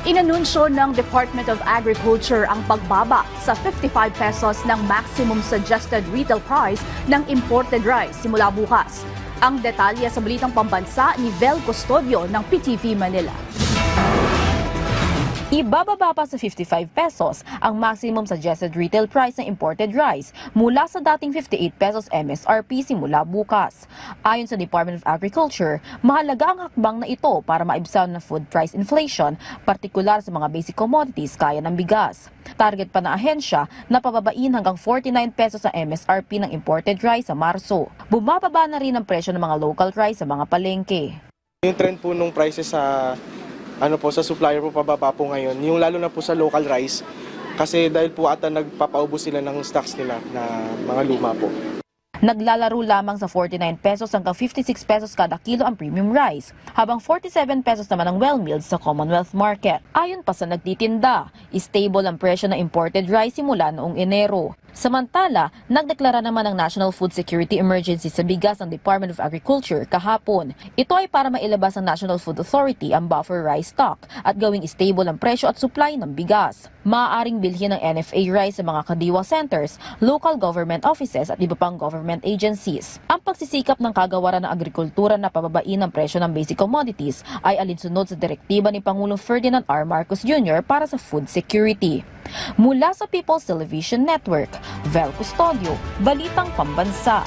Inanunsyo ng Department of Agriculture ang pagbaba sa 55 pesos ng maximum suggested retail price ng imported rice simula bukas. Ang detalye sa Balitang Pambansa ni Vel Custodio ng PTV Manila. Ibababa pa sa 55 pesos ang maximum suggested retail price ng imported rice mula sa dating 58 pesos MSRP simula bukas. Ayon sa Department of Agriculture, mahalaga ang hakbang na ito para maibsan ng food price inflation, partikular sa mga basic commodities kaya ng bigas. Target pa ng ahensya na pababain hanggang 49 pesos ang MSRP ng imported rice sa Marso. Bumababa na rin ang presyo ng mga local rice sa mga palengke. Yung trend po nung prices sa sa supplier po pababa po ngayon, yung lalo na po sa local rice kasi dahil po ata nagpapaubos sila ng stocks nila na mga luma po. Naglalaro lamang sa 49 pesos hanggang 56 pesos kada kilo ang premium rice, habang 47 pesos naman ang well-milled sa Commonwealth Market. Ayon pa sa nagtitinda, stable ang presyo ng imported rice simula noong Enero. Samantala, nagdeklara naman ang National Food Security Emergency sa bigas ng Department of Agriculture kahapon. Ito ay para mailabas ng National Food Authority ang buffer rice stock at gawing stable ang presyo at supply ng bigas. Maaaring bilhin ng NFA rice sa mga kadiwa centers, local government offices at iba pang government agencies. Ang pagsisikap ng kagawaran ng agrikultura na pababain ang presyo ng basic commodities ay alinsunod sa direktiba ni Pangulong Ferdinand R. Marcos Jr. para sa food security. Mula sa People's Television Network, Vel Custodio, Balitang Pambansa.